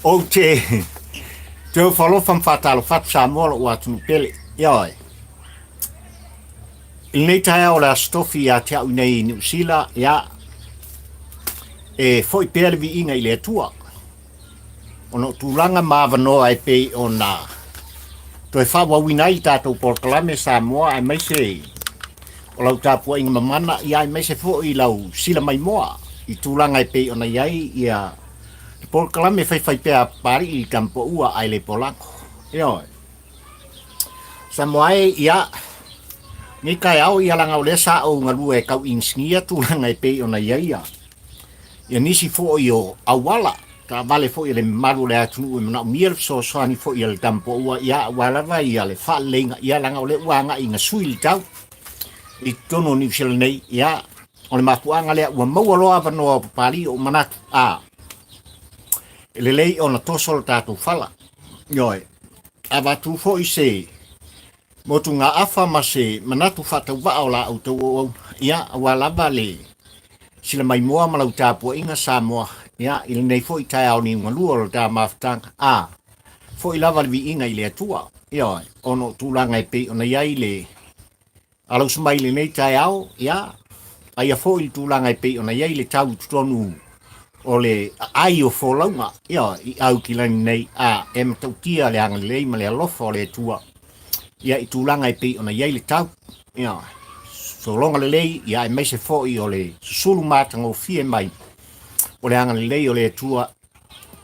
O te falo fam fatalo fat Samoa o atu pele. Yoi. Il nei tae o la stofi a te au nei New Zealand ya foi pele vi inga i le tua. Ono tulanga mavano ai pe ona. Toi fa wa winai tatou porkalame Samoa ai mai se. O lau tapua inga mamana ia ai mai se fo i lau sila mai moa. I tulanga ai pe ona iai ia porkalame fai pea pari i kampo ua ai le polako. Yoi. Samoa ia ni kai au ia langa o le sa o ngalu e kau insnia tulanga ai pe ona iai ia. Ia nisi fo i awala. Ta vale fo i le maru le atunu i mana miel so soani fo i le tampo ua ia walava ia le fa lenga ia langa o le uanga i nga sui li tau. I tono New Zealand nei ia o le mafuanga lea ua maua loa vanoa pali o manatu le lei ona tosol tātou fala. Yoi. Ava tu fo i se motu ngā afa ma se manatu whatau wa o la au tau o ia walava le sila mai moa malau tāpua inga Samoa. Ya, il nei fo i tai au ni ngalua o tā maftanga. Fo i lava vi inga i le atua. Yoi. Ono tūlanga i pe ona iai le alau sumai le nei tai au. Ya. Aia fo i tūlanga i pe ona iai le tau tutonu o le ai o fo launga. Ya, i au ki lani nei. E matau kia le anga lei ma le alofa o le atua. Ya, i tūlanga i pe ona iai le tau. Ya. So longa le lei, ya, i meise fo i o le susulu matanga o fie mai. O le anga lei o le tua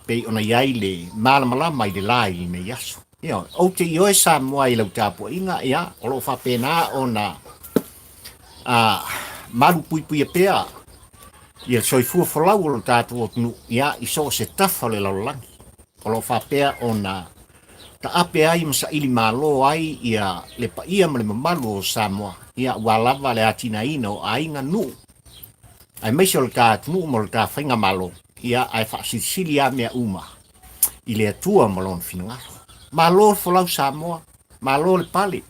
pe ona iai le malamala mai le lai me yaso. Ia, o te ioe Samoa i lau tāpua inga, ia, o lo whapena o na Falepuipui e pea. Ia soifua whalau o lo tātua o tunu, ia, i so se tafa le laulangi. O lo whapea o na ta ape ai masa ili malo ai, ia, le pa ia ma le mamalu o Samoa. Ia, walava le atina ina o ainga nu. Ai meise o le tātunu mo le tā whainga malo. Ia ai whaasisili a mea uma. I le atua malon finangaro. Malo le whalau Samoa. Malo le pale.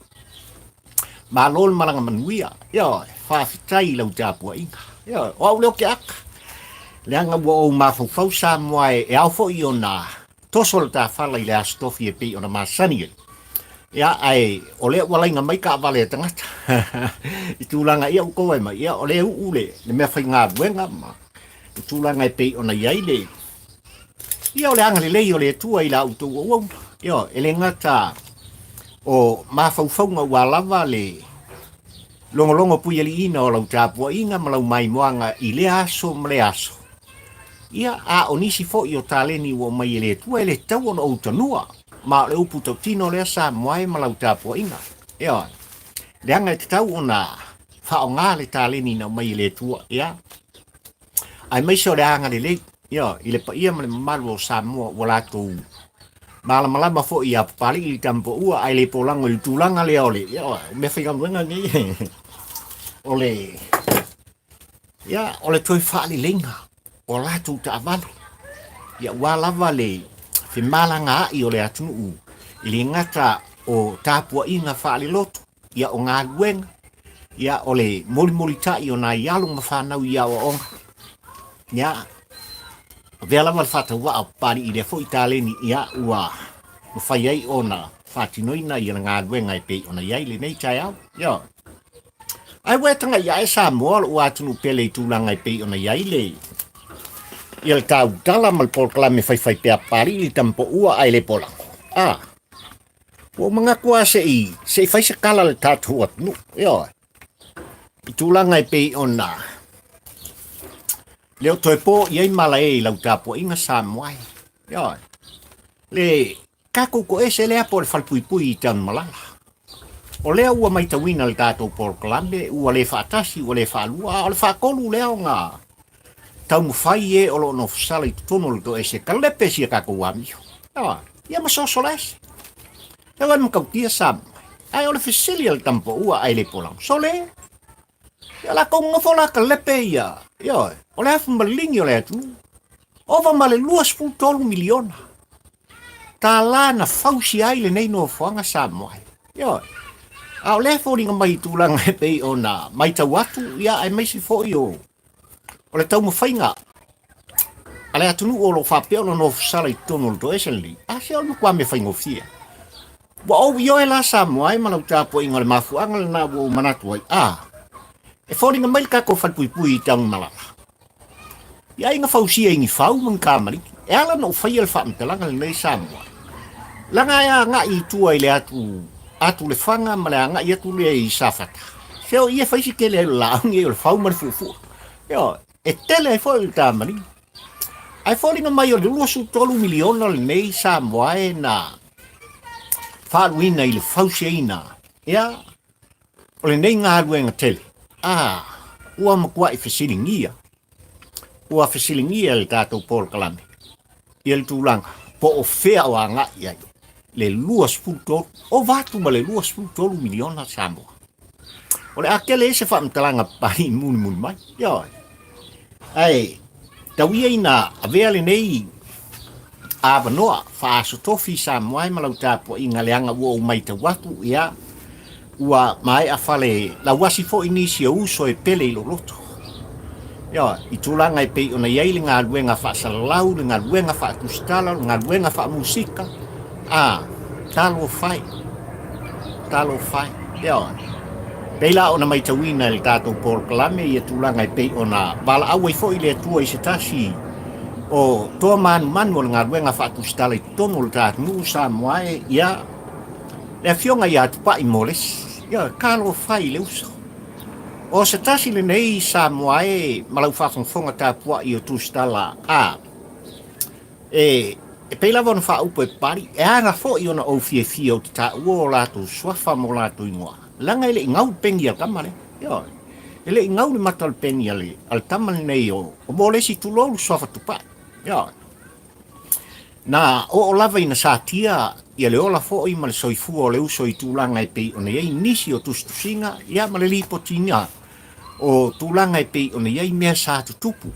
Malo le maranga manuia. Ia, whaafitai lau tāpua inga. Ia, o au leo ke aka. Leanga ua o mawhau Samoa e au fo i o na toso le tā whala i le astofi e pei o na masani e. Ia ai o le walainga mai ka vale tangata. I tūlanga ia uko ai mai ia o le ule le mea whai ngā ruenga ma. I tūlanga e pei ona iai le. Ia o le anga le lei o le tua i la auto uau. Ia e le ngata o mawhauwhaunga ua lava le longolongo pui ali ina o lau tāpua inga ma lau mai moanga i le aso ma le aso. Ia a onisi fo i o tāleni ua mai e le tua e le tau ona outanua. Ma le upu tau tino lea Samoa ma lau tāpua inga. Ia, le anga e te tau o na whao ngā le tāleni na mai le tua, ia. Ai meise o le anga le lei, ia, i le pa ia ma le mamaru o Samoa wala tau. Malamalama fo i a pali i tampo ua ai le polango i tūlanga le ole. Ia, me whaiga mwenga ngi. Ole, ia, ole toi whaali lenga. O latu ta avale. Ia, walava le fe malanga i o le atunu u. I le ngata o tāpua inga whaali loto. Ia o ngā luenga. Ia o le moli tai o nā ialung ma whanau ia o onga. Ia. Vela wal whata wa o pari i le fo i tāleni ia ua. O whai ai o na whatinoina i ngā luenga i pei o na iai le nei tai au. Ia. Ai wetanga ia e Samoa o atunu pele i tūlanga i pei o na iai le. Ia le tau tala mal polklame whai pea pari i tampo ua ai le polango. O mga kua se whai se kala le tātu atunu. Ia. I tūlanga i pei o na. Leo toi po iai mala e lau tāpua inga Samoa. Ia. Le kako ko e se lea po le Falepuipui i taun malala. O lea ua mai tawina le tātou polklame, ua le whaatasi, ua le whaalua, o le whaakolu lea o ngā. Tau mwhai e o lo no fsala i tutono le to e se kalepe si a kako wamio. Ia masoso les. Ia wai mkautia Samoa. Ai o le fesili al tampo ua ai le polang. So le. Ia la kong ngofola kalepe ia. Ia. O le hafu malingi o le atu. Ova male 23miliona. Tā la na Fausia ai le nei no fuanga Samoa. Ia. A o le fōringa mai tūlanga e pei o na mai tau atu. Ia ai meisi fōi o. O le tau mawhainga. Ale atunu o lo whapea no no sala I tono lo eseli. A se ono kwa me whaingofia. Wa o yo e la Samoa e malau tāpo inga le mafuanga le nā wo manatu ai. E whoringa mai kako Falepuipui I taunga malala. Ia inga Fausia ingi whau mang Tamaligi. E ala no whaia le whaamtalanga le nei Samoa. Langa ea ngā I tua I le atu le whanga ma le ngā I atu le I safata. Seo ia whaisi ke le laungi o le whau mara fufu. Ia, e tele e whau I Tamaligi. Ai whoringa mai o le 23miliona le nei Samoa e na whaaruina I le Fausia ina. Ia, o le nei ngā ruenga tele. Ua makua I whesilingia. Ua whesilingia le tātou Paul Kalame. Ia le tūlanga, po o whea o a ngai ai. Le 2 o vātu ma le 23miliona Samoa. O le akele e se whaamtalanga pari muni mai. Ia, ai, tauia ina avea le nei awanoa whaasotofi Samoa e malau tāpua I ngaleanga ua o mai te watu ia ua mai a whale la wasi fo inisi o uso e pele I lo loto. Ia, I tūlanga I pei ona iei le ngā ruenga whaasalau, le ngā ruenga whaatustala, le ngā ruenga whaamusika. Talo whai. Ia, peila ona mai tawina le tātou Paul Kalame ia tūlanga I pei ona wala au fo I le atua I se tasi o toa manu o le ngā ruenga whaatustala I tono le tātou Samoa e ia le fionga ia tupa I moles. Ia, kalo whai le uso. O se tasi le nei Samoa e malau whawhangwhonga tāpua I o tūstala e peila wana whaupo e pari e anga fo I ona o fie o te tā ua o lātou swafa mo lātou ingoa. Langa ele ingau pengi al tamale. Ia, ele ingau le matal pengi al tamale nei o molesi tulolu swafa tupa. Ia, na o lava ina satia ia le ola fo I ma le soifua o le uso I tūlanga e pei ona iei nisi o tustusinga ia ma le lipotina o tūlanga e pei ona iei mea sa tutupu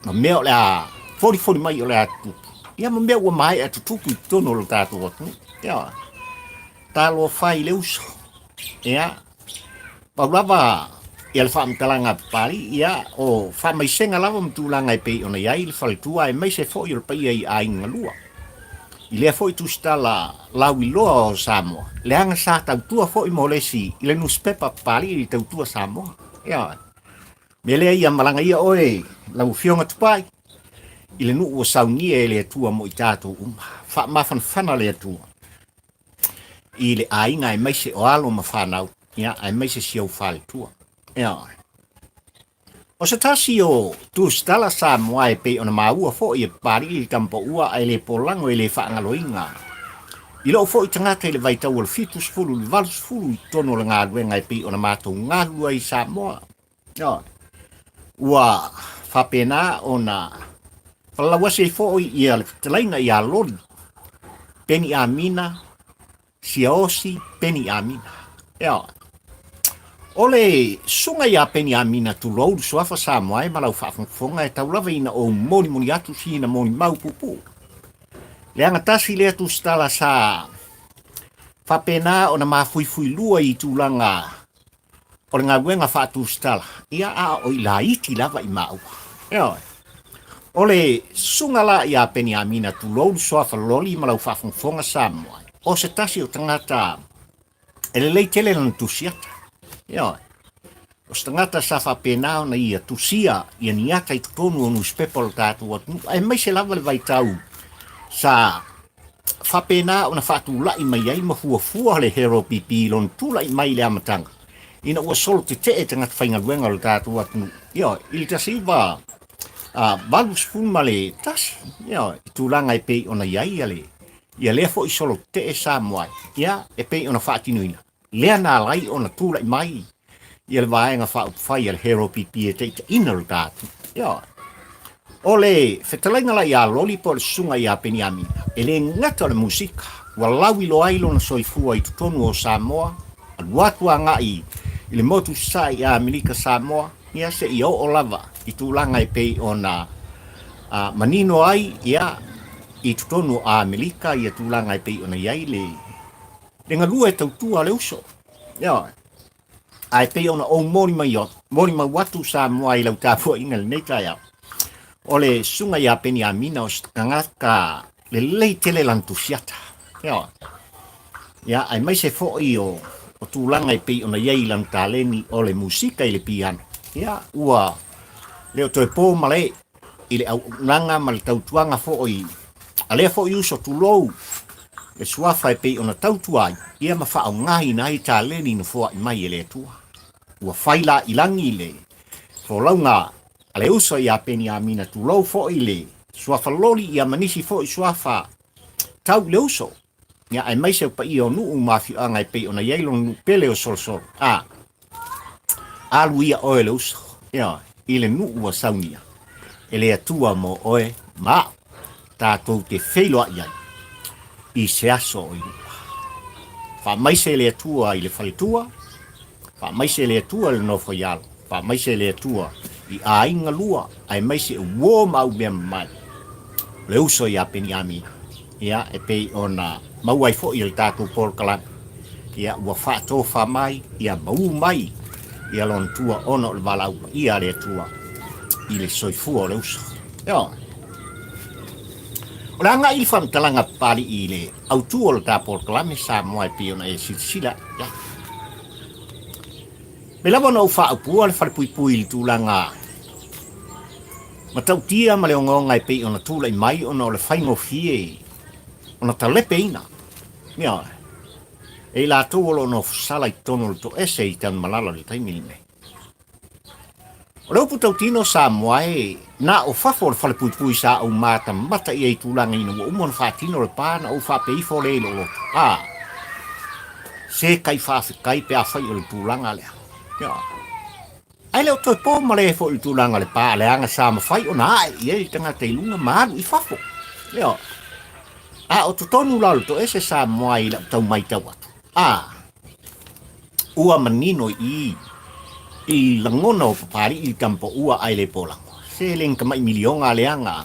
ma mea o le a fori mai o le a tutupu ia ma mea ua mai a tutupu I tono lo tātou atu ia talo whai le uso ia paulava ia le whaamtalanga pari ia o whamaisenga lava ma tūlanga e pei ona iei le whaletua e mai se fo I le pai ai a inga lua I lea fo I tustala lau I loa o Samoa. Le anga sa tautua fo I molesi I le newspaper pali I tautua Samoa. Ia. Me lea ia malanga ia oe lau fionga tupai. I le nuu o saungia e le atua mo I tātou Wha mawhanwhana le atua. I le ainga e maise o alo ma whanau. Ia, e maise siau whale tua. Ia. O se tasi o tustala Samoa e pei ona maua fo I pari I tampo ua ai le polango I le whaangaloinga. I loo fo I tangata I le vaitau o le fitus fulu, le valus fulu I tono le ngā ruenga e pei ona mātou ngā lua I Samoa. Ia. Ua whapena ona whalawase fo I le talaina I a lori. Peni Amina, Siaosi, Peni Amina. Ia. Ole sunga ia Peni Amina tu lou soafa Samoa e malau whaafongfonga e taulawa ina o moni atu si ina moni mau pupu. Le anga tasi le atu stala sa whapena o na mawhuifui lua I tūlanga o le ngā ruenga whaatu stala. Ia a o I la iti lava I mau. Ia. Ole sunga la ia Peni Amina tu lou soafa loli malau whaafongfonga Samoa. O se tasi o tangata ele lei tele na tusiata. Ia, o stangata sa whapena o na ia tusia ia niata I tutonu o newspaper o tātou atu. Ai mai se lava le vaitau sa whapena o na whatu lai mai ai mafuafua le hero pipi lon tula I mai le amatanga. Ina ua solo te te tangata whaingaruenga o tātou atu. Ia, ili tasi wa valus fulma le tasi. Ia, I tūlanga e pei o na iai ale. Ia lea fo I solo te Samoa. Ia, e pei o na whaatinuina. Lea nā lai o na tūla I mai. Ia le vaenga whai al hero pipi e teita ina lo tātu. Ia. O le whetalainga lai a loli po le sunga I a Peni Amina. E le ngata le musika. Wa lawi lo ailo na soifua I tutonu o Samoa. A luatua ngai I le motu sa I a Amerika Samoa. Ia se I o lava. I tūlanga e pei o na manino ai. Ia I tutonu a Amerika. Ia tūlanga e pei o na iai le nga lua e tautua le uso. Ia. Ai pei ona o mori mai o. Mori mai watu Samoa I lau tāpua inga le nei tai au. o le sunga ia peni amina o stakanga ka le lei tele lantusiata. Ia, ai mai se fo'i o tūlanga i pei ona iei lantaleni o le musika i le piano. Ia, ua leo toi pō male i le au nanga ma le tautuanga fo'i. A lea fo'i uso tūlou le suafa i pei ona tautuai. Ia ma wha au ngahi na i taleni no fo'a i mai e le tua. Ua whaila i langi le fōlaunga a le uso i a peni amina tūlou fo'i le suafa loli i a manisi fo'i suafa tau le uso. Ia ai mai se pa i o nuu mafi anga i pei ona iei lonu pele o sol. Alu ia oe le uso. Ia, i le nuu ua saunia. E le atua mo oe ma tātou te wheiloa iai. I se aso o i nua. Wha mai se le atua i le whaletua. Wha mai se le atua le nofo ialo. Wha mai se le atua i a inga lua. Ai mai se uo mau mea mai. Le uso i a peni amina. Ia e pei ona mauai fo i le tātou pol kalana. Ia ua whātō wha mai. Ia mau mai. Ia lon tua ona o le walau. Ia le atua. I le soifua o le uso. Ia. O le anga i whamtalanga pari i le autu o le tāpol kalame sa moai pei ona e sila. Ia. Me lawa na ufa apua le Falepuipui le tūlanga. Ma tautia ma le ongonga i pei ona tūla i mai ona o le whaingo fie. Ona talepe ina. Ia. E la tōlo no sala i tono le to ese i tan malala le taimili me. O leo putautino sa moae na o fafo le Falepuipui sa au mata mata i ei tūlanga ina ua umon whātino le pāna au whapeifo le ilo loto. Se kai whawhikai pe a whai o le tūlanga lea. Ia. Ai leo toi pō ma le fo i tūlanga le pā le anga sa ma whai o na ai i ei tanga te ilunga maanu i fafo. Ia. O tonu lalo to ese sa moai la tau mai tau atu. Ua manino i langona o papari i kampo ua ai le polango. Se len kamai milionga leanga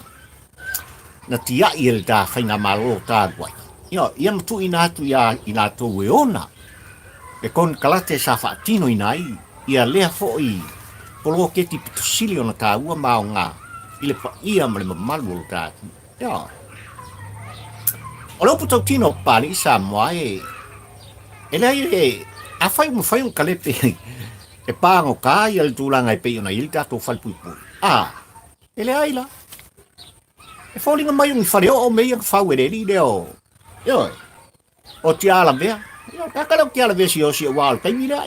na tia i el da whaina malo ta guai. Ia mtu ina atu ia ina tau e ona. E kon kalate sa whaatino ina ia lea fo i polo keti pitusili ona ta ua mao ngā. I le pa ia ma le mamalu o ta atu. O leo putautino pali sa moae. E lea a whai un kalepe e pāngo kā i al tūlanga i pei ona i tātou Falepuipui. E lea aila. E whaulinga mai un whare o mei ang whau e reri leo. O ti ala vea. Kakalau ti ala vea si o si a wālu kaimira.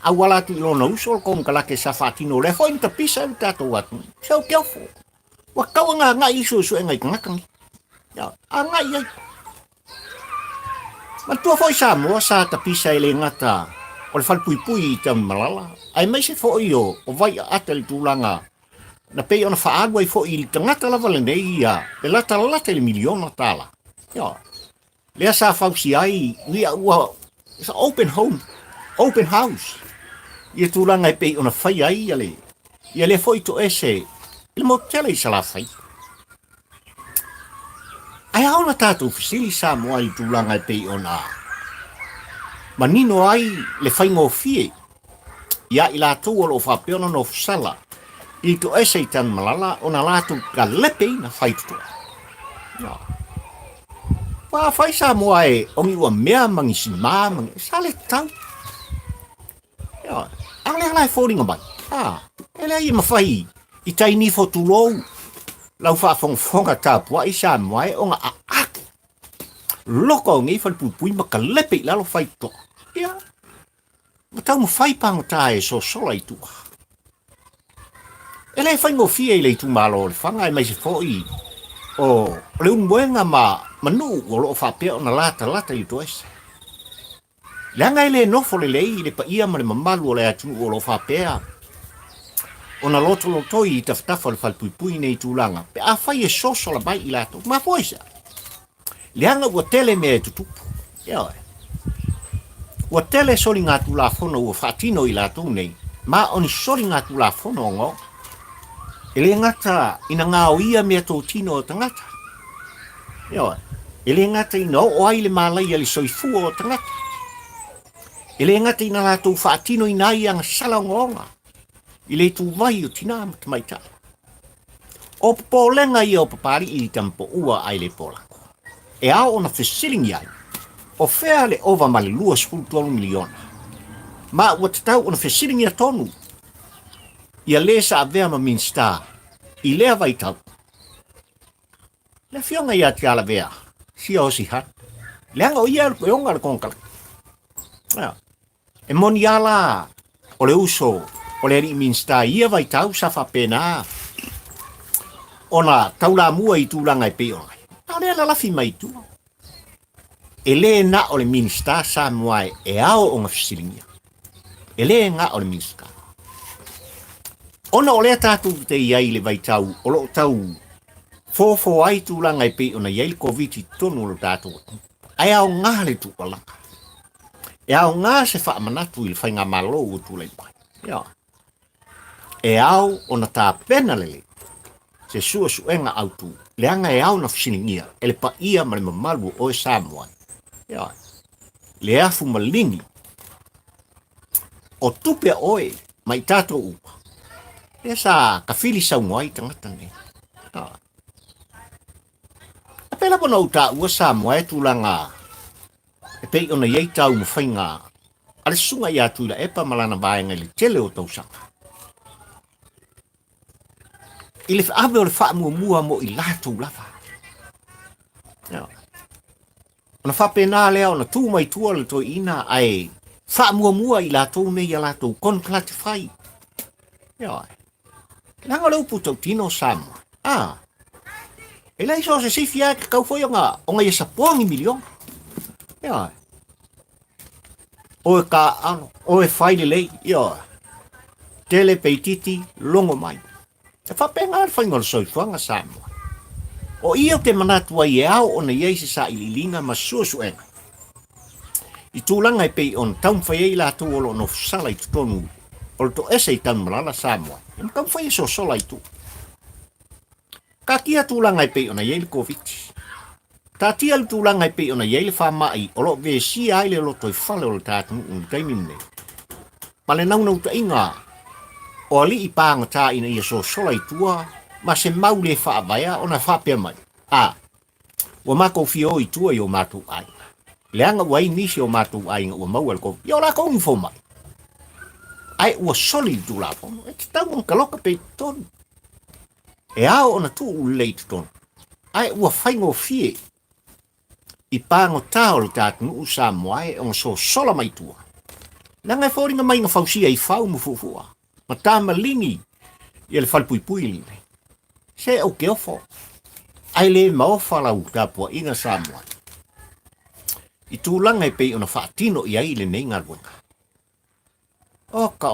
A wala tu ilona uso o kong kalake sa whātino le. Hoi nita pisa i tātou atu. Seu te aufo. Wa kaua ngā iso e ngai kangakangi. A ngai ai. Matua foi sa moa sa tapisa i le ngata o le Falepuipui i tam malala. Ai mai se foi o vai ata le tūlanga. Na pei ona whaagua i foi i tangata lava le nei ia. E lata le miliona tala. Lea sa Fausia ai, ia ua, it's open home, open house. Ia tūlanga i pei ona whai ai ale. Ia le foi to ese, il motele i sala whai. Ai aona tātou fisili sa moa i tūlanga i pei ona. Manino ai le whaingo fie. Ia i la tū o whapeona no fusala. I to ese i tan malala ona lātou ka lepe na whaitutua. Wā whai sa moa e ongi ua mea mangi si mangi. Sa le tau. Ang le halai fōringa mai. E lea i mawhai i taini fo tūlou. Lau whaafonga tāpua i sa moa e onga a ake. Loko ngi Falepuipui maka lepe lalo whaitoa. Ia. Ma tau mo whai pango tā e so sola i tua. E le whaingo fie i le tu malo le whanga e mai se fōi. O le unmoenga ma manu o loo whapea o na lata i to ese. Leanga i le nofo le lei le pa ia ma le mamalu o le atu o loo whapea. O na loto i taftafa le Falepuipui nei tūlanga. Pe a whai e soso la bai i lato. Ma poisa. Leanga ua tele mea e tutupu. Ia e. Ua tele soli ngā tūlafono ua whaatino i lato nei. Ma oni soli ngā tūlafono o ngō. E le ngata ina ngā o ia mea tō tino o tangata. Ia e. E le ngata ina o ai le mālai ali soifua o tangata. E le ngata ina lato whaatino ina i anga sala o ngonga. I le tū vai o tina matamai tā. O polenga i o papari i tampo ua ai le pola. E ao ona fesilingi ai. O fea le ova ma le 2,2 miliona. Ma ua tatau ona fesilingi a tonu. Ia le sa avea ma minsta. I lea vai tau. Le fionga ia te ala vea. Si o si hat. Leanga o ia e onga le konkala. E moni ala o le uso o le ri minsta ia vai tau sa fa pena. Ona taula mua i tūlanga i peona. Nā rea la lafi mai tu. E le na o le minsta sa muai e ao o ngā fisilingia. E le nga o le minsta. Ona o lea tātou te iai le vai tau o lo tau. Fofo ai tūlanga i peona iai le COVID tonu lo tātou. Ai ao ngā le tu alaka. E ao ngā se wha manatu i le whainga malo o tūlai pai. Ia. E ao ona tā pena lele. Se sua suenga autu, leanga e au na fisilingia, ele pa ia ma le mamalu o e Samoa. Ia. Le afu malingi. O tupe oe, mai tato upa. E sa kawhili saungai tangata ne. Ia. A pela pona uta ua Samoa e tūlanga. E pei ona iei tau mawhainga. Ale sunga ia tuila epa malana vaenga le tele o tausanga. I le whaave o le wha mua mo i lātou lawa. Ona whapena lea ona tū mai tua le toi ina ai wha mua i lātou nei a lātou konklati whai. Nanga leu putau tino Samoa. E lai so se sifi ai ka kau foi o ngā ia sapongi milion. O e ka ano, o e whai le lei. Tele peititi longo mai. E whapenga ar whaingola soifuanga Samoa. O ia te manatua i e ao ona iei se sa ililinga ma suasuenga. I tūlanga i pei on taun whai ei lātou olo no fusala i tutonu. O to ese i taun malala Samoa. E mkam whai so sola i tu. Ka kia tūlanga i pei ona iei le COVID. Tā tia le tūlanga i pei ona iei le whamai o lo ve si ai le loto i whale o le tātunu un taimine. Ma le naunau ta inga. O ali i pānga tā ina ia so sola i tua, ma se mau le whaavaya o na whapea mai. Ua mako fio i tua i o mātou ai. Leanga ua i nisi o mātou ai ua mau al kofi. Ia o la kongi fo mai. Ai ua soli i tu la pono. E te tau ka loka pe tonu. E ao o na tu u lei te tonu. Ai ua whaingo fie. I pāngo tā o le tātunu u Samoa e o so sola mai tua. Nanga e fōringa mai nga Fausia i whau mu fufua. Ma Tamaligi i le Falepuipui lime. Se au ke ofo. Ai le maofa lau tāpua inga Samoa. I tūlanga i pei ona whaatino i ai le nei ngarwanga. Oka.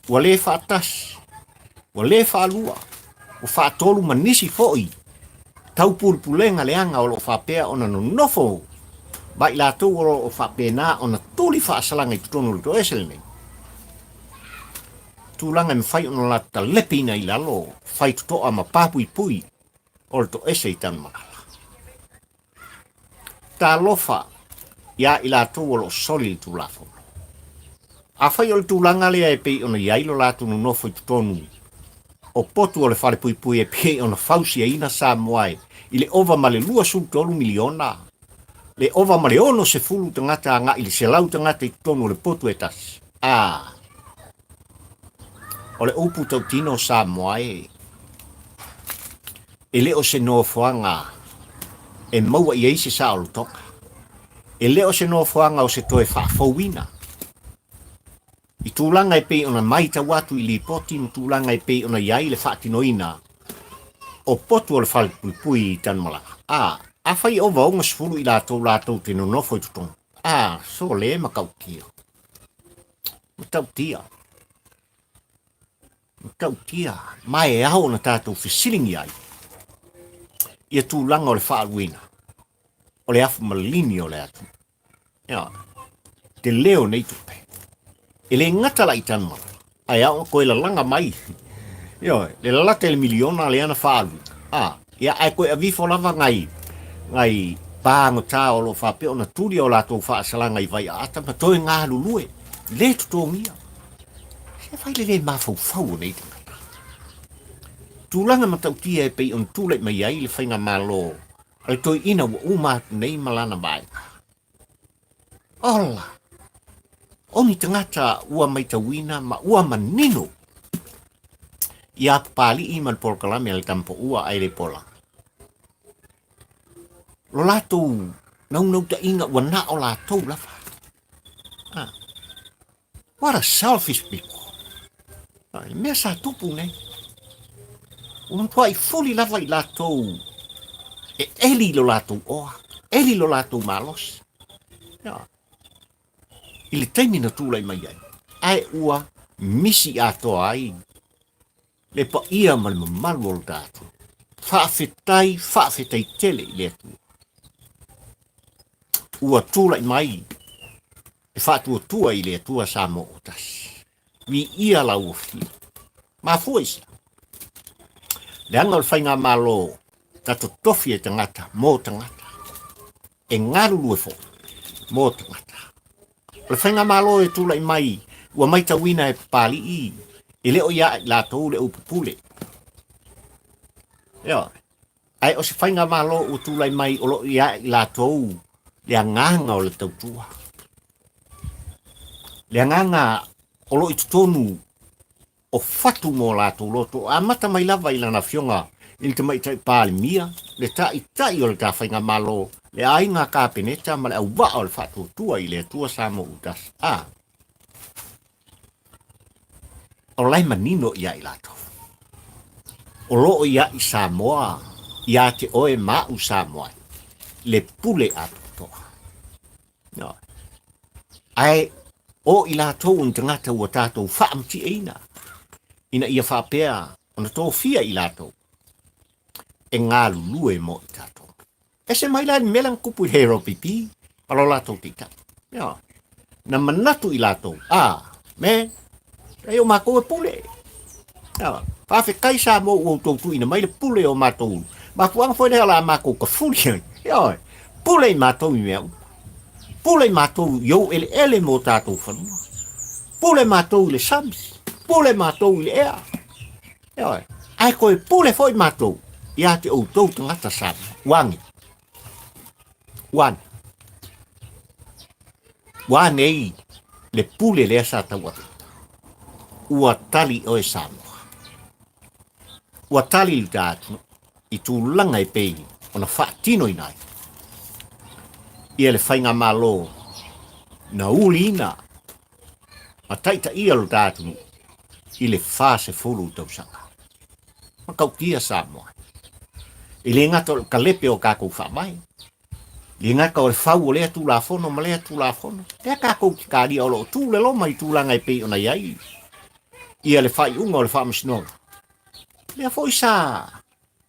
Ua le whaatas. Ua le whaalua. Ua whaatolu manisi foi. Tau pulpulenga leanga o lo whapea ona no nofo. Bai la tau o whapena o na tūli whaasalanga i tutonu le to esel nei. Tūlanga me whai ona la ta lepina i lalo, whai tutoa ma Falepuipui o le to ese i tanu makala. Tā lofa, ia i la tau o lo soli i tūlafo. A whai o le tūlanga lea e pei ona iailo la tunu nofo i tutonu. O potu o le Falepuipui e pei ona Fausia ina Samoa i le ova ma le 2,2 miliona. Le ova ma le ono se fulu tangata nga ili se lau tangata i tonu le potu e tasi. O le upu tau tino Samoa e le o se noa fuanga e maua i eise sa o toka. E le o se noa fuanga o se toe whaafauina. I tūlanga e pei ona maita watu i li poti no tūlanga e pei ona iai le whaatinoina o potu o le Falepuipui i tanmalaka. A whai o vaunga sfuru i lātou te nonofo i tutong. So le makau kia. Matau tia. Mai e aho na tātou fisilingi ai. Ia tūlanga o le whaaluina. O le afu malini o le atu. Te leo nei tupe. E le ngatala i tanmala. Ai au koe la langa mai. Le lalata le miliona le ana whaaluina. Ia ai koe avifo lava ngai pāngo tā o lo whapea o na turi o lātou whaasalanga i vai ata ma toi ngā lulue. Le tutongia. Se whai le mawhau nei tangata. Tūlanga matautia e pei on tūlei mai ai le whainga malo. Ai toi ina wa uma nei malana mai. Ola. Oni tangata ua mai tawina ma ua manino. Ia pali I man polkalame al tampo ua ai le pola. Lo lato nau ta inga wana o lato lafa. Ah. What a selfish people. Ai mea sa tupu nei. Un tuai fully lava I lato. E eli lo lato oa. Eli lo lato malos. Ja. Ile taimi na tūlai mai ai. Ai ua misi ato ai. Le pa ia mal malu o tātu. Whaafetai tele I le atu. Ua tūlai mai. E whātua tua I le atua sa mo o tasi. Mi ia la ua fi. Ma fuisa. Le anga o whainga malo. Tato tofi e tangata. Mo tangata. E ngaru lue fo. Mo tangata. Le whainga malo e tūlai mai. Ua mai tawina e pali I. E leo ia la tau le upupule. Ia. Ai o se whainga malo o tūlai mai o lo ia la tau. Le anganga o le tautua. Le anganga o lo I tutonu o fatu mo la tau loto. A mata mai lava I lana fionga. Ili te mai tai pāli mia. Le tai o le ta whainga malo. Le ainga ka peneta ma le au wa o le fatu tua I le tua sa mo utas. Ah. O lai manino ia I lato. O loo ia I Samoa. Ia te oe mau Samoa. Le pule atu toa. No. Ai o I lato un tangata ua tātou whaamti eina. Ina ia whapea. Ona tō fia I lato. E ngā lulue mo I tātou. E se mai lai melang kupu I hero pipi. Palo lato tika. Ja. Na manatu I lato. Ah. Me. Ai o mako e pule. Ja. Whawhi kaisa mo o tōtu ina mai le pule o matou. Ma puang foi le ala mako ka fuli. Ja. Pule matou I mea. Pule matou yo ele mo tātou whanua. Pule matou le sami. Pule matou le ea. Ja. Ai koe pule foi matou. Ia te o tau tangata sami. Wangi. Wan ei le pule le sa tawa. Ua tali o e Samoa. Ua tali I tātu. I tūlanga e pei. Ona whaatino I nai. Ia le whainga malo. Na uli ina. Ma taita ia lo tātu. I le whase fulu tausanga. Ma kaukia Samoa. I le ngata o kalepe o kākou whamai. Le ngaka o le whau o lea tūlafono ma lea tūlafono. Ea kākou ki kāria o lo tūle loma I tūlanga e pei ona iai. Ia le whai unga o le whamasinoga. Lea foi sa.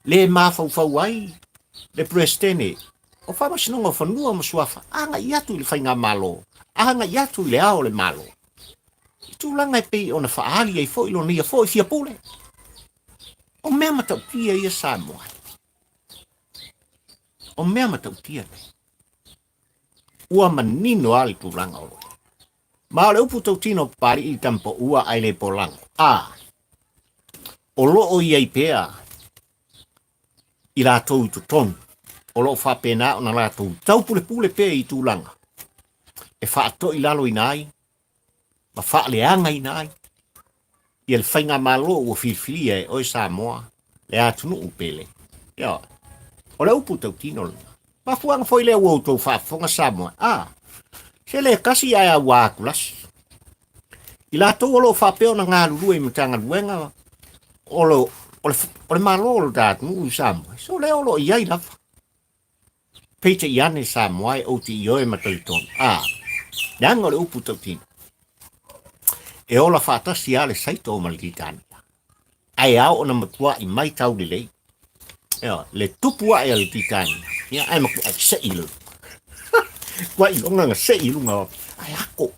Le mawhau ai. Le prestene. O whamasinoga o whanua ma suafa. Anga I atu I le whainga malo. Anga I atu I le ao le malo. I tūlanga e pei ona whaali ai foi lo nia foi fia pule. O mea matau pia ia Samoa. O mea matau tia nei. Ua manino ali tūlanga o lo. Ma o le upu tau tino pari I tampo ua ai le polango. Ah. O loo I ai pea. I la tau tu tonu. O loo whapena o na la tau. Tau pule pea I tūlanga. E whaato I lalo I nai. Ma whaaleanga I nai. I el whainga malo ua whiwhilia e oi Samoa. Le atunu upele. Ia. O le upu tau tino lo. Ma fuanga foi le ua tau whaafonga Samoa. Ah. Se le kasi ai a wākulasi. I la tau o lo whapeo na ngā lulu I matanga luenga. O le malo o lo tātunu I Samoa. So le o lo I ai lafa. Peita I ane Samoa e o ti I oe matalitonu. Ah. Nanga o le upu tau tino. E ola whaatasi a le saito o Malikitani. Ai au o na matua I mai tau le lei. Ea, le tupua e le titani. Ia, ai maku ai se ilu. Kwa I longa nga se ilu nga. Ai ako.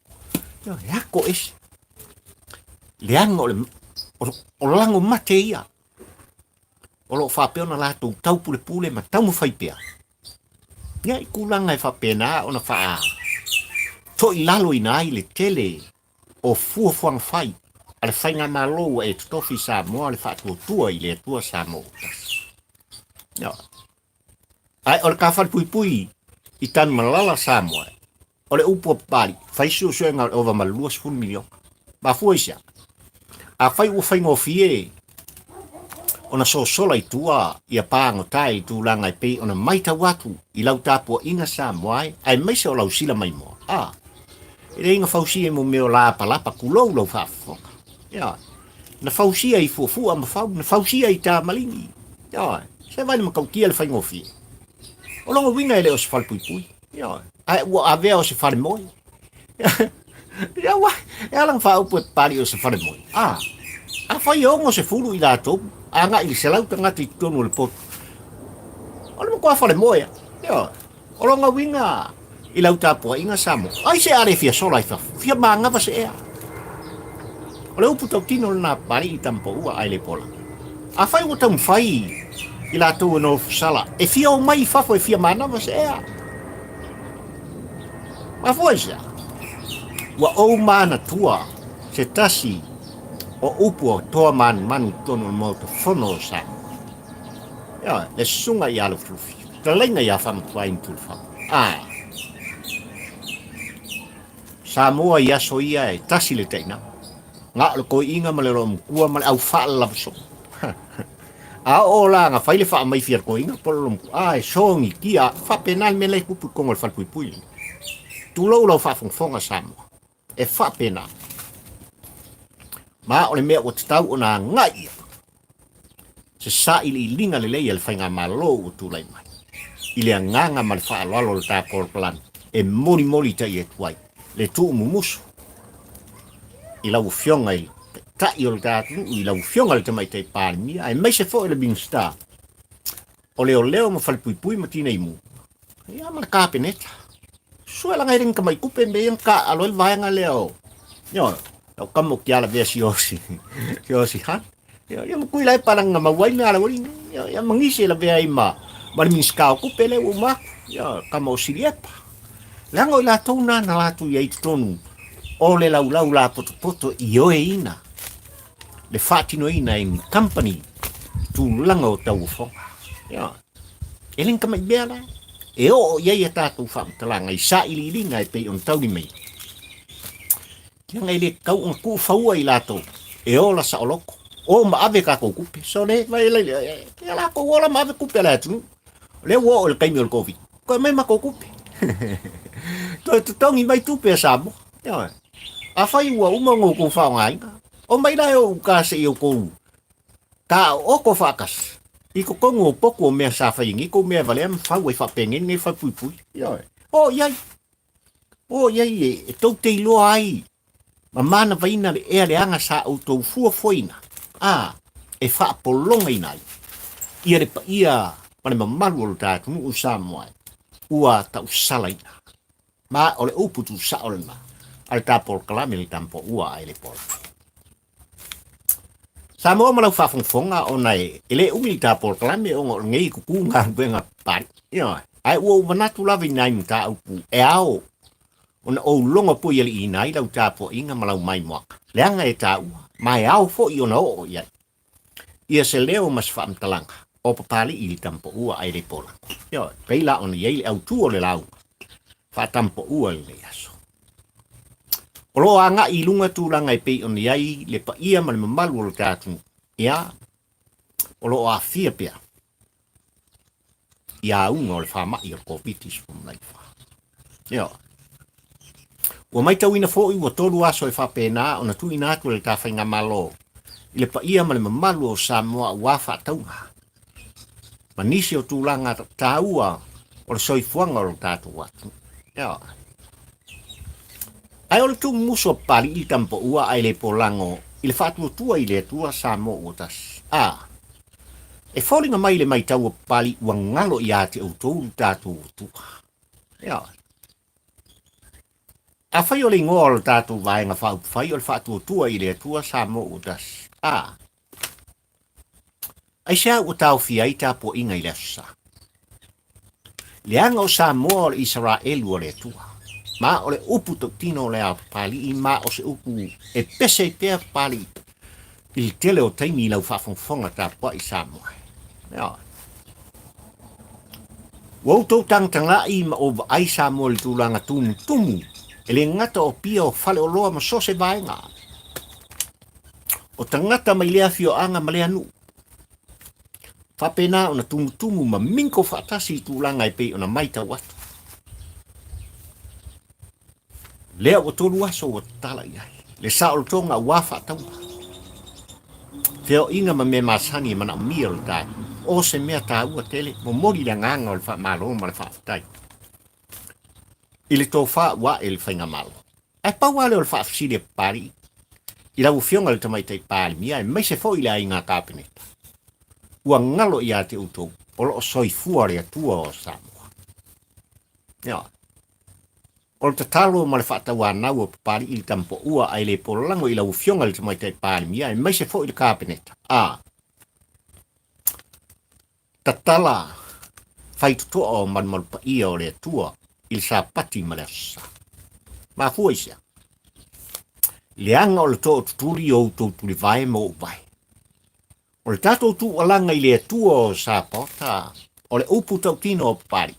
Ia, ako esi. Le anga o lango mate ia. O lo whapeo na lato tau pule ma tau mo whaipea. Ia, I kulanga e whapena o na wha. To I lalo I nai le tele. O fuafuang whai. Ale whainga malo e tofi Samoa le whaatua i le atua Samoa. Ia. Ai o le ka Falepuipui i tanu malala Samoa. O le upo pali, whaisu suenga o va malua 23miliona. Ma Fausia. A whai ua whaingofie ona sosola i tua ia pāngo tai tu langa i pei ona maita watu i lau tāpua inga Samoa ai meise o lau sila mai moa. Ele inga Fausia mo meo lapa kulou lau whaafonga. Ia. Na Fausia i fuafua ma fau, na Fausia i Tamaligi. Ia. Se vai ma kaukia le whaingofie. O longa winga ele o se Falepuipui. Ia. Ai ua avea o se Falemoi. Ia wa, e alang whaupu e pari o se Falemoi. A whai ongo se furu i lātou. Anga i se lau tangata i tonu le potu. O le mo kua Falemoi. Ia. O longa winga i lau tāpua inga Samoa. Ai se are fia sola i whafu. Fia maangava se ea. O le upu tau tino le nā pari i tampo ua ai le pola. A whai o tau mwhai i lātou no fusala. E fia o mai whafo e fia maangava se ea. Ma Fausia. Ua o mana tua se tasi o upu o toa manu tono o mauta whono o sa. Ia, le sunga i ala flufi. Ta lenga i a whamtua in tulwha. Samoa i aso ia e tasi le teina. Ngā le ko inga ma le rom kua ma le au whaala so. A o la nga whaile wha mai fiar ko inga polo rom kua. E songi kia whapenal me lei kupu kongo le Falepuipui. Tulau lau whafongfonga Samoa. E whapena. Ma o le mea o te tau o nā ngai. Se sa ili i linga le leia le whainga malo o tūlai mai. I le nganga ma le whaalalo le tāporo plan. E mori tai e tuai. Le tū mumusu. I lau fionga i tai o le tātunu. I lau fionga le tamai tei pālimia. E mai se fo e le Bing Star. O leo ma Falepuipui ma tina imu. Ia ma le kāpeneta. Sua la ngai ringa mai kupe me yang ka alo el vaanga leo. Yo, au kamo kia la vea siosi. Siosi han. Yo mo kui lai parang nga mawai na ala wali. Yo mangisi la vea ima. Mari minskao kupe le uma. Yo kamo siriepa. Lango ila tona na latu ya itonu. O le lau la poto i oe ina. Le fatino ina in company. Tu lango tau fonga. Yo. Eling ka mai bea la. E o iei e tātou whamtalanga i sa ili ringa e pei on tauri mei. Kia ngai le kau on ku whaua i lātou. E o la sa o loko. O ma ave ka kou kupe. So ne, vai le, kia la kou ola ma ave kupe la tunu. Le ua o le kaimi o le COVID. Koe mai ma kou kupe. Toi tutongi mai tupe a Samoa. A whai ua umango kou whaonga inga. O mai lai o ka se i o kou. Ka o ko whakas. I ko kongo poko o mea sa whaingi, ko mea vale am whau e whapengen ne Falepuipui. O iai e tau te iloa ai. Ma mana vaina le ea le anga sa au tau fua foina. E whaapolonga inai. Ia le pa ia, pane mamaru o le tātunu u Samoa. Ua tau salaina. Ma o le uputu sa o le ma. Ale tāpol kalame le tampo ua ai le pola. Samoa malau whafongfonga o nei, ele umi tāpol kalame o ngei kuku ngā benga pari. Ai ua umanatu lawi nai mta upu e ao. Ona o longa po yali i nai lau tāpo inga malau mai moaka. Leanga e tā ua, mai ao fo i ona o iai. Ia se leo mas whaamtalanga, o papali i li tampo ua ai le pola. Peila ona iei le au tu o le lau. Wha tampo ua le aso. O lo anga i lunga tūlanga i pei on iai le pa ia ma le mamalu o le tātunu. Ia, o lo a fia pia. Ia unga o le whamai o COVID-19 pumnai wha. Ua mai tau ina fōi ua tolu aso e whapena o na tu ina atu le tāwhainga malo. I le pa ia ma le mamalu o Samoa ua whataunga. Ma nisi o tūlanga tāua o le soifuanga o le tātu watu. Ai o le tu muso pari i tampo ua ai le polango i le whātua tua i le tua Samoa uotas. E whoringa mai le mai tau pari ua ngalo i ate au tōru tātu tua. A whai o le ingoa o le tātu vaenga whai o le whātua tua i le tua Samoa uotas. Ai sea ua tau fia i tāpo inga i le asa. Le anga o Samoa o le Israel o le tua. Ma ole upu to tino le a pali I ma o se upu e pese pea pali il tele o taimi lau whafonfonga ta pa I Samoa. Ia. Wau tau tangtanga I ma o ai Samoa le tūlanga tumu. E le ngata o pia o fale o loa ma so se vaenga. O tangata mai lea fio anga ma lea nu. Whapena o na tumu ma minko whaatasi I tūlanga I pe o na maita watu. Lea o tolu aso o tala iai. Le sao tonga wafa taua. Feo inga ma me masani mana mia o tai. O se mea ta ua tele. Mo mori la nganga o le wha malo ma le wha aftai. Ile tō wha wa e le whainga malo. Ai pauale o le wha afsile pari. I lau fionga le tamaitai pari mia e mai se fo I le ai ngā kāpeneta. Ua ngalo I a te utou. O lo soi fua rea tua o Samoa. Ia. O le tatalo ma le whaatawa nau o papari I le tampo ua ai le polango I lau fionga le tamaitai pari mia e mai se fo I le kāpeneta. Tatala whaitutoa o manmalupa ia o le tua I le sāpati ma le asa. Ma fuaisia. Le anga o le tō tuturi o tō tuli vai mo vai. O le tātou tū alanga I le tua o sāpota o le upu tau tino o papari.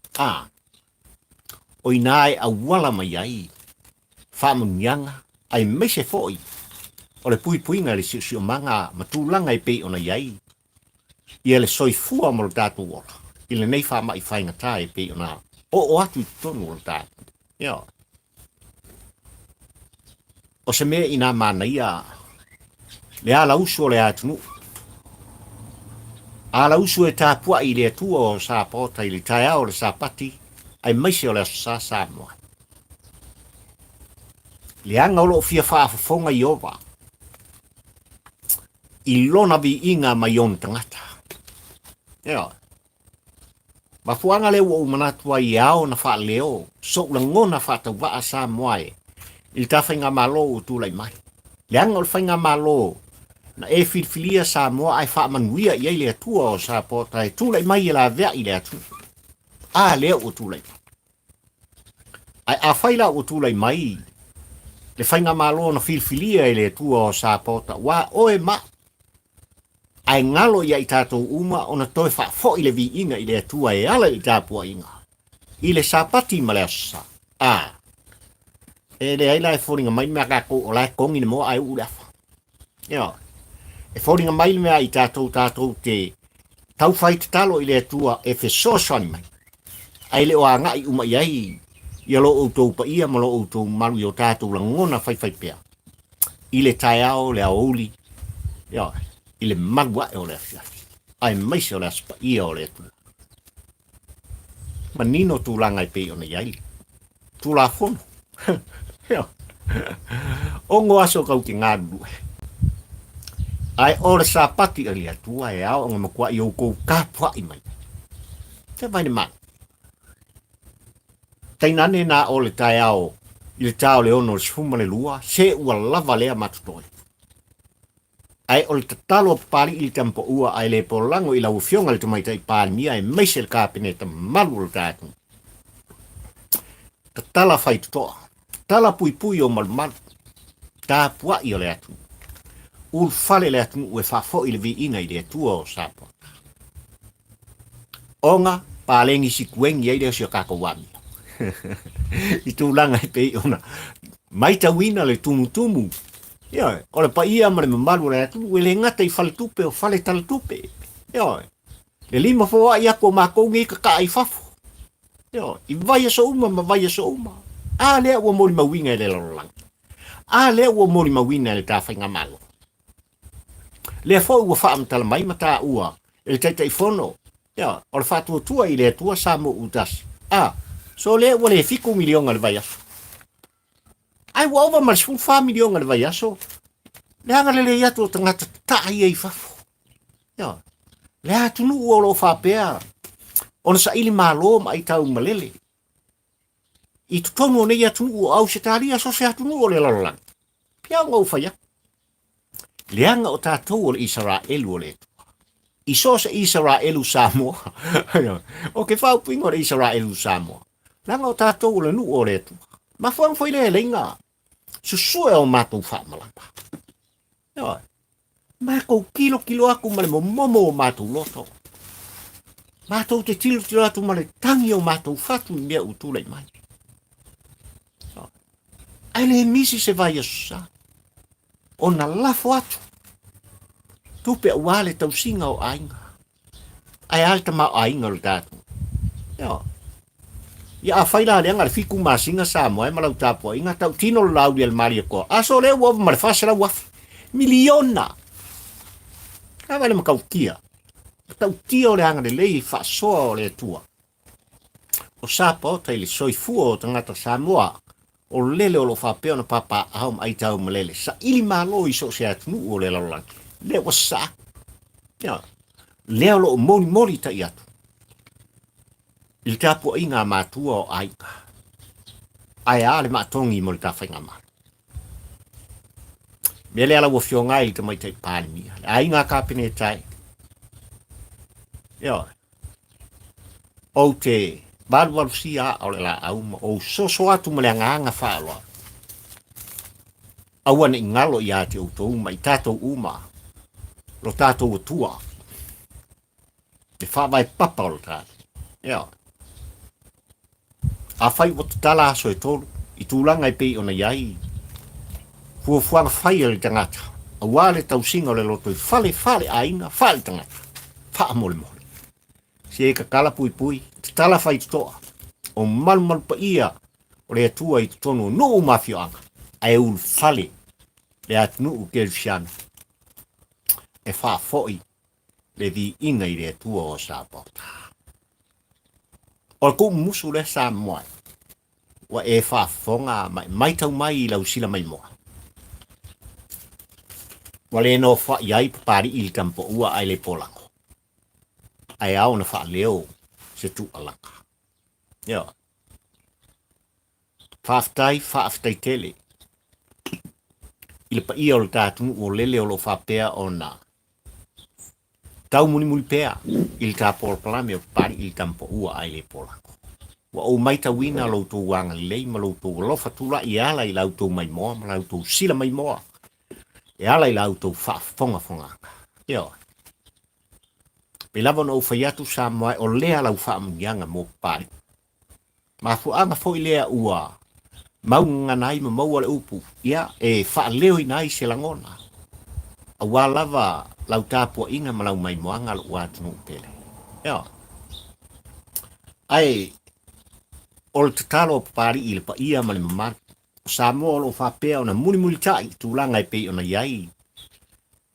O inae a wala mai ai. Whamunianga ai mese foi. O le puipuinga le siu manga matulanga I pei ona iai. Ia le soifua mo le tātou ola. I le nei whama I whainga tae pei ona. O atu I tonu o le tātou. Ia. O se mea ina mana ia. Le ala usu o le atunu. Ala usu e tāpua I le atua o sāpota I le tae o le sāpati. Ai maise o le sa Samoa. Le anga o lo fia whaafafonga I ova. I lona vi inga mai on tangata. Ia. Ma fuanga le o manatua I ao na wha leo. So la ngona whata waa Samoa e. Il ta whainga malo o tūlai mai. Le anga o whainga malo. Na e filfilia Samoa ai wha manuia I le atua o Sāpota e tūlai mai I la vea I le atua. Leo o tūlai. Ai a whaila o tūlai mai. Le whainga malo na filfilia I le atua o Sāpota. Wa oe ma. Ai ngalo ia I tātou uma o na toi wha fo I le vi inga I le atua e ala I tāpua inga. I le sāpati ma le asa. E le aila e whoringa mai mea kako o lai kongi na moa ai urafa. Ia. E whoringa mai mea I tātou te tau whai te talo I le atua e whe sosani mai. Ai le o a ngai uma iai. Ia lo outou pa ia ma lo outou malu I o tātou la ngona whai pea. I le tae ao le aoli. Ia. I le marua e o le afiafi. Ai maise o le aspa ia o le atua. Ma nino tūlanga I pei o na iai. Tūla fono. Ia. Ongo aso kau te ngādu. Ai o le sāpati a le atua e ao ngā makua I o kou kāpua I mai. Te vai ne mana. Tainane na o le tae ao, I le tau le ono le sifuma le lua, se ua lava lea matutoi. Ai o le tatalo papari I le tampo ua ai le polango I lau fionga le tamaita I pānia e meise le kāpeneta malu le tātu. Tatala whai tutoa, tatala puipui o malumalu, tāpua I o le atu. Ul fale le atu ue whafo I le vi inga I le atua o Sāpota. Onga, pālengi si kuengi ai leo si o kako wami. I tūlanga I pei ona. Maita wina le tumu. Ia, o le pa ia ma le mamalu le atu, ue le ngata I faletupe o fale talatupe. Ia, le lima fōa I ako mākou ngi kaka I fafo. Ia, I vai aso uma ma vai aso uma. Lea ua mori mawinga le lololangi. Lea ua mori mawina le tāwhainga malo. Lea fōu ua whaamtala mai ma tā ua, le taita I fono. Ia, o le whātua tua I le atua Samo utasi. So lea ua le 5 milionga le vai aso. Ai ua ova ma le 5 milionga le vai aso. Le anga le iatu o tangata taai I fafo. Ia, le atunu ua lo whapea. Ona sa ili malo ma I tau malele. I tutonu o nei atunu ua au se talia so se atunu o le lalolang. Pia ngau whaia. Le anga o tātou o le Israelu o le tua. I so se Israelu Samoa. O ke whaupuinga o le Israelu Samoa. Langa o tātou o le nu o le tua. Mafuang foi le lenga. Susue o mātou whaamalapa. Ia, mātou kilo aku male momo o mātou loto. Mātou te tilo atu male tangi o mātou whatu mea utulei mai. Ai le misi se vai asusa. O na lafo atu. Tupe uale tau singa o ainga. Ai alta ma ainga o tātou. Ia a whaila leanga le fiku masinga sa moe malau tāpua. Inga tau tino lau di almaria ko. Aso leo wafu mare whasara wafi. 23miliona. Kawa le makau kia. Tau tia o le anga le lei whasoa o le tua. O sapa o tai le soifua o tangata Samoa. O lele o lo whapeo na papa ahom ai tau malele. Sa ili malo i so se atunu o le laulangi. Le wa sa. Leo lo moni ta i atu. Il tapu inga matua o aika. Ai ale matongi mo le tawhainga ma. Mea le ala wa fionga i te mai te pāni. Ai ngā kāpene tai. O te baru sia o le la auma. O soso atu ma le anganga whaaloa. Awana i ngalo i ate o to uma. I tātou uma. Lo tātou tua. Te whawai papa o lo tātou. A whai o te tala aso e tolu. I tūlanga i pei o na iai. Fuafuanga whai le tangata. A wale tau singa o le loto i whale aina. Whale tangata. Wha mole. Se e ka Falepuipui. Te tala whai toa. O malu pa ia. O le atua i tono no mafio anga. Ai ul whale. Le atunu u kelfiana. E wha foi. Le vi inga i le atua o sa bota. O ko musu le sa moa. Wa e wha fonga mai tau mai i lau sila mai moa. Wa le no wha iai papari i tampo ua ai le polango. Ai au na wha leo se tu alaka. Whaaftai tele. I le pa ia o le tātunu o lele o lo whapea o na. Tau muni pea. I le tāpol palame o papari i tampo ua ai le polango. Wa o mai tawina lo tu wanga lei ma lo tu lofa tula i ala i lau tu mai moa ma lau tu sila mai moa. E ala i lau tu fonga. Pelava no fayatu sa mai o lea lau wha amungianga mo pari. Ma fuanga fo i lea ua. Maunga nai ma maua le upu. Ia e wha leo i nai se langona. A wā lava lau tāpua inga ma lau mai moanga lo wātunu pele. Ai o le tatalo papari i le pa ia ma le mamari. O Samoa lo whapea o na muni tai tūlanga i pei o na iai.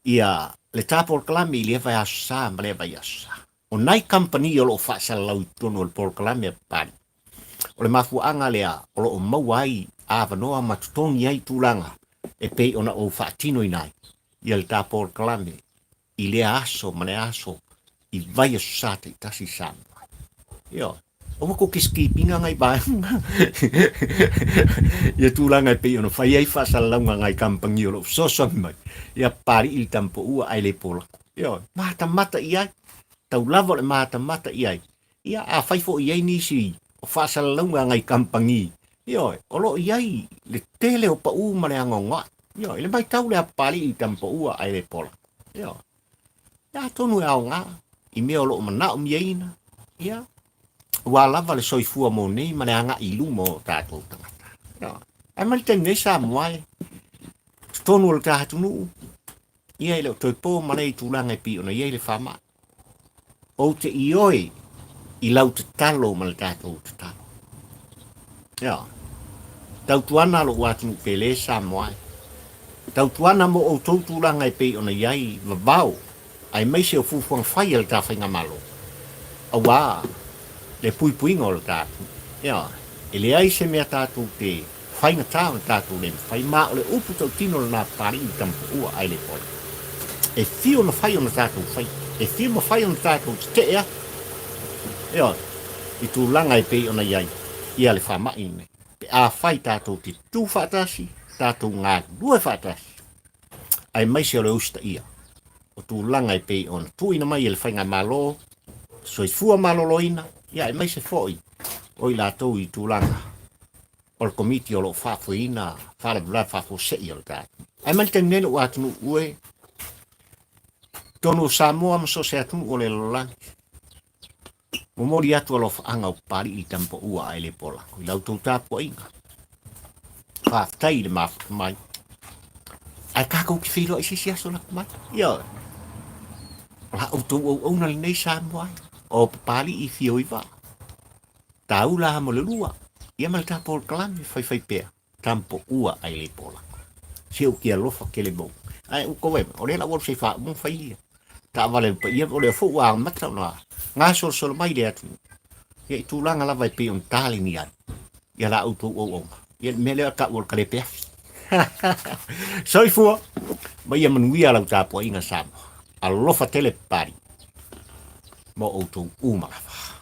Ia le tāpol kalame i le vai aso sa ma le vai aso sa. O nai company o lo whaasala lau i tono o le pol kalame a papari. O le mafuanga lea o lo o mauai a vanoa matutongi ai tūlanga e pei o na o whaatino i nai. Ia le tāpol kalame i le aso ma le aso i vai aso sa te tasi sama. O ko kiskipinga ngai ba. Ia tūlanga i pei ono whai ai whasalaunga ngai kampangi o lo soso mai. Ia pari il tampo ua ai le pola. Mata i ai. Tau lava le mata i ai. Ia a whaifo i ai nisi o whasalaunga ngai kampangi. O lo i ai le tele o pa u ma le angonga. Le mai tau le a pari il tampo ua ai le pola. Ia tonu e ao ngā. I mea o lo mana o miaina. Ia. Wa lava le soifua mo nei ma le anga i lumo tātou tangata. Ai mali te nei sa moai. Tonu o le tātunu. Ia i leo toi pō ma le i tūlanga i pi ona ia i le whama. O te ioi i lau te talo ma le tātou te talo. Tau tuana lo watunu pele sa moai. Tau tuana mo o tau tūlanga i pi ona ia i vavau. Ai meise o fufuang whai al tāwhainga malo. Awa. Le puipuinga o le tātou. E le ai se mea tātou te whainga tāo tātou le whai mā o le upu tau tino le nā pari i tampu ua ai le pole. E whio na whai o na tātou whai. E whio ma whai o na tātou te ea. I tū langa e pei o na iai. Ia le wha mai ne. Pe a whai tātou te tū whaatasi. Tātou ngā due whaatasi. Ai maise o le usta ia. O tū langa e pei o na tūina mai e le whainga malo. Soifua maloloina. Ia e mai se foi. Oi la tau i tūlanga. o le komiti o lo whaafuina, whaarabula whaafosei o le tātu. Ai mani te nenu o atunu ue, tonu Samoa maso se atunu o le lolangi. Momori atu o lo whaanga o pari i tampo ua ai le pola. I lau tau tāpua inga. Whaaftai le mafu mai. Ai kākou ki whiro i sisi aso na kumai. Ia. La o tau au na le nei Samoa. O pali i fio i wā. Tau la mo le lua. Ia mal tāpo o kalami whai pēr. Tampo ua ai le pola. Sio ki alofa ke le mou. Ai u kowe, o le la wol se wha mou whai ia. Ta wale pa ia o le fo wa mata na. Ngā sol mai le atu. Ia i tūlanga lava i pe on tāli ni ai. Ia la auto o. Ia mele ka wol kare pe. Soifua. Ma ia manuia lau tāpo inga Samoa. Alofa tele pari. Mo auto umalawa.